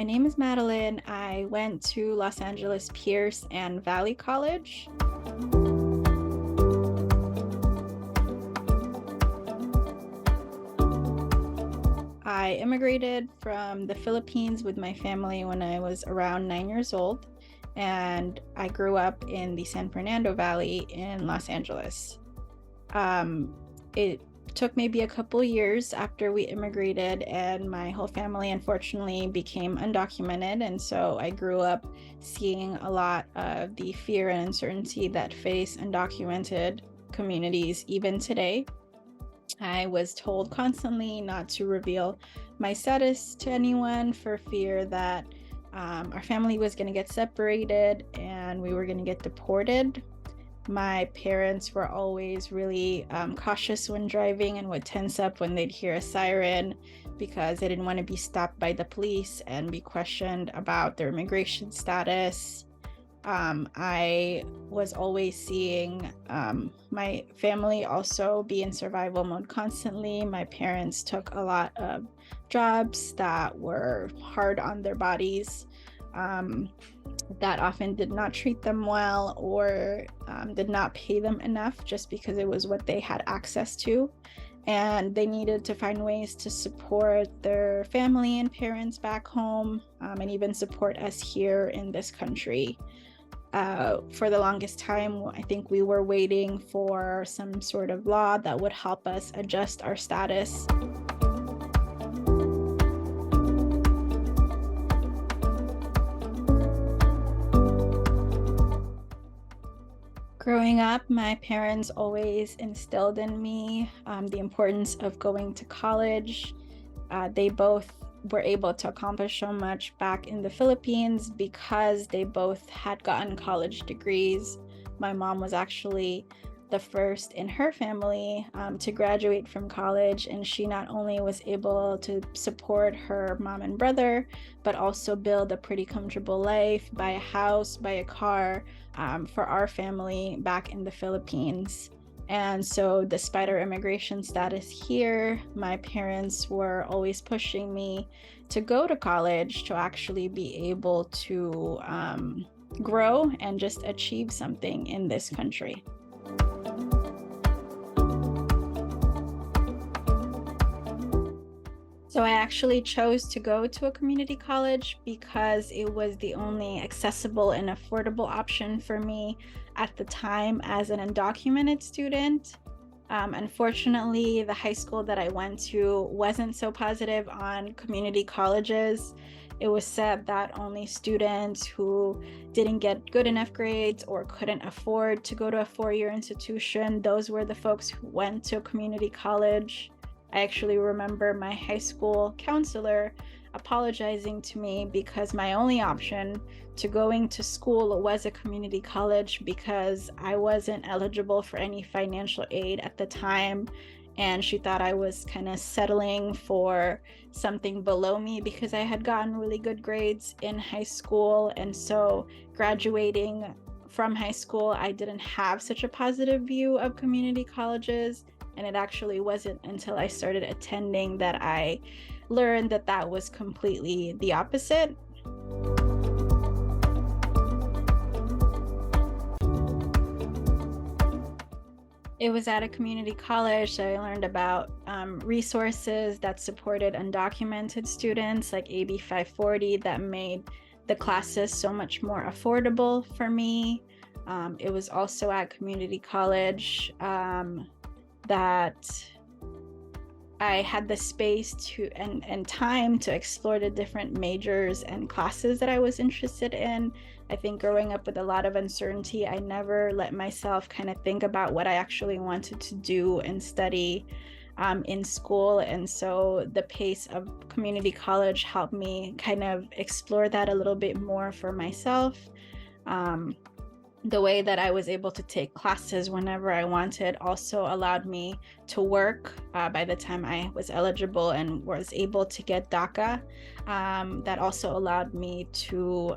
My name is Madeline. I went to Los Angeles Pierce and Valley College. I immigrated from the Philippines with my family when I was around 9 years old, and I grew up in the San Fernando Valley in Los Angeles. It took maybe a couple years after we immigrated, and my whole family unfortunately became undocumented, and so I grew up seeing a lot of the fear and uncertainty that face undocumented communities even today. I was told constantly not to reveal my status to anyone for fear that our family was going to get separated and we were going to get deported. My parents were always really cautious when driving and would tense up when they'd hear a siren because they didn't want to be stopped by the police and be questioned about their immigration status. I was always seeing my family also be in survival mode constantly. My parents took a lot of jobs that were hard on their bodies, that often did not treat them well or did not pay them enough just because it was what they had access to. And they needed to find ways to support their family and parents back home, and even support us here in this country. For the longest time, I think we were waiting for some sort of law that would help us adjust our status. Growing up, my parents always instilled in me the importance of going to college. They both were able to accomplish so much back in the Philippines because they both had gotten college degrees. My mom was actually the first in her family to graduate from college, and she not only was able to support her mom and brother, but also build a pretty comfortable life, buy a house, buy a car for our family back in the Philippines. And so despite our immigration status here, my parents were always pushing me to go to college to actually be able to grow and just achieve something in this country. So I actually chose to go to a community college because it was the only accessible and affordable option for me at the time as an undocumented student. Unfortunately, the high school that I went to wasn't so positive on community colleges. It was said that only students who didn't get good enough grades or couldn't afford to go to a four-year institution, those were the folks who went to a community college. I actually remember my high school counselor apologizing to me because my only option to going to school was a community college because I wasn't eligible for any financial aid at the time. And she thought I was kind of settling for something below me because I had gotten really good grades in high school. And so graduating from high school, I didn't have such a positive view of community colleges. And it actually wasn't until I started attending that I learned that that was completely the opposite. It was at a community college that I learned about resources that supported undocumented students like AB 540 that made the classes so much more affordable for me. It was also at community college that I had the space to and time to explore the different majors and classes that I was interested in. I think growing up with a lot of uncertainty, I never let myself kind of think about what I actually wanted to do and study in school. And so the pace of community college helped me kind of explore that a little bit more for myself. The way that I was able to take classes whenever I wanted also allowed me to work by the time I was eligible and was able to get DACA. That also allowed me to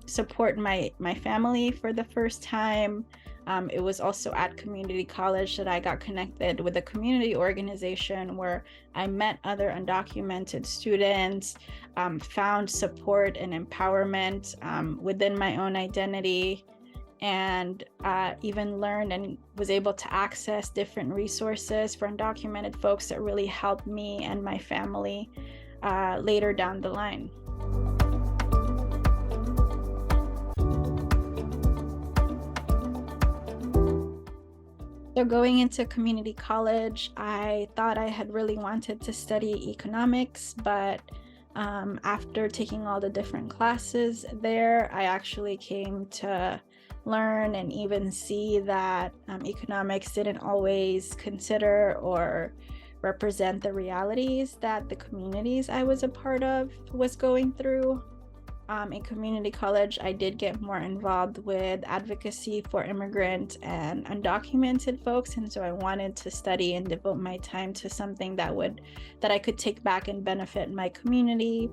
support my family for the first time. It was also at community college that I got connected with a community organization where I met other undocumented students, found support and empowerment within my own identity, and even learned and was able to access different resources for undocumented folks that really helped me and my family later down the line. So going into community college, I thought I had really wanted to study economics, but after taking all the different classes there, I actually came to learn and even see that economics didn't always consider or represent the realities that the communities I was a part of was going through. In community college, I did get more involved with advocacy for immigrant and undocumented folks, and so I wanted to study and devote my time to something that I could take back and benefit my community.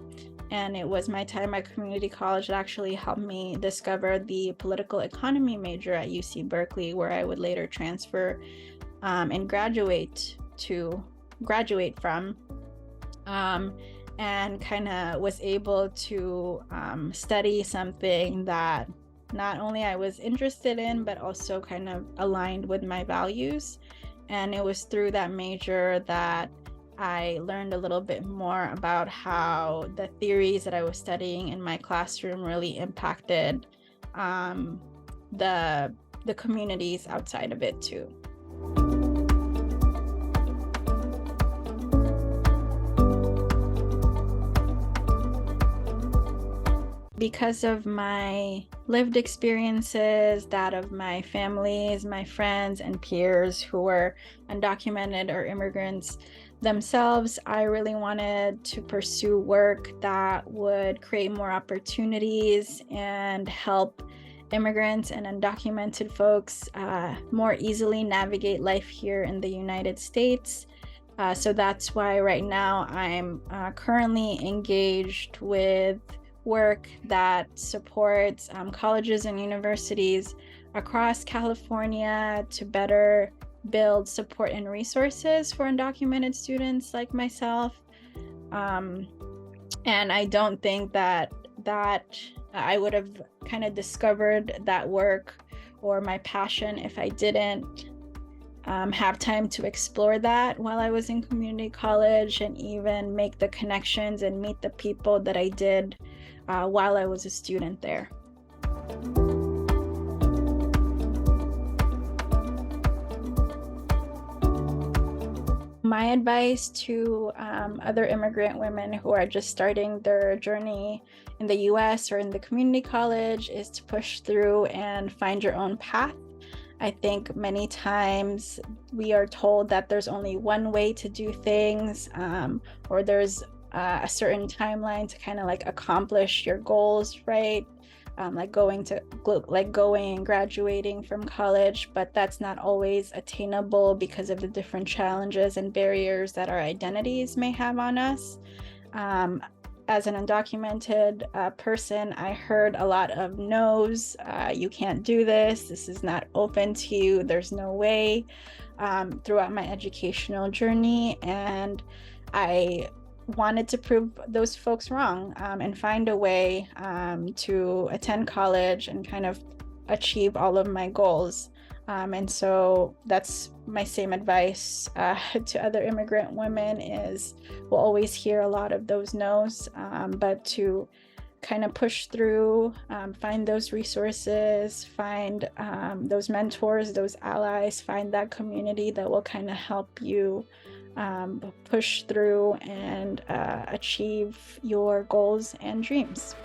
And it was my time at community college that actually helped me discover the political economy major at UC Berkeley, where I would later transfer and graduate from. And kind of was able to study something that not only I was interested in, but also kind of aligned with my values. And it was through that major that I learned a little bit more about how the theories that I was studying in my classroom really impacted the communities outside of it too. Because of my lived experiences, that of my families, my friends and peers who were undocumented or immigrants themselves, I really wanted to pursue work that would create more opportunities and help immigrants and undocumented folks more easily navigate life here in the United States. So that's why right now I'm currently engaged with work that supports colleges and universities across California to better build support and resources for undocumented students like myself. And I don't think that I would have kind of discovered that work or my passion if I didn't have time to explore that while I was in community college, and even make the connections and meet the people that I did while I was a student there. My advice to other immigrant women who are just starting their journey in the US or in the community college is to push through and find your own path. I think many times we are told that there's only one way to do things, or there's a certain timeline to kind of like accomplish your goals, right? Like going and graduating from college, but that's not always attainable because of the different challenges and barriers that our identities may have on us. As an undocumented person, I heard a lot of no's. You can't do this. This is not open to you. There's no way, throughout my educational journey. And I wanted to prove those folks wrong and find a way to attend college and kind of achieve all of my goals. And so that's my same advice to other immigrant women is we'll always hear a lot of those no's, but to kind of push through, find those resources, find those mentors, those allies, find that community that will kind of help you push through and achieve your goals and dreams.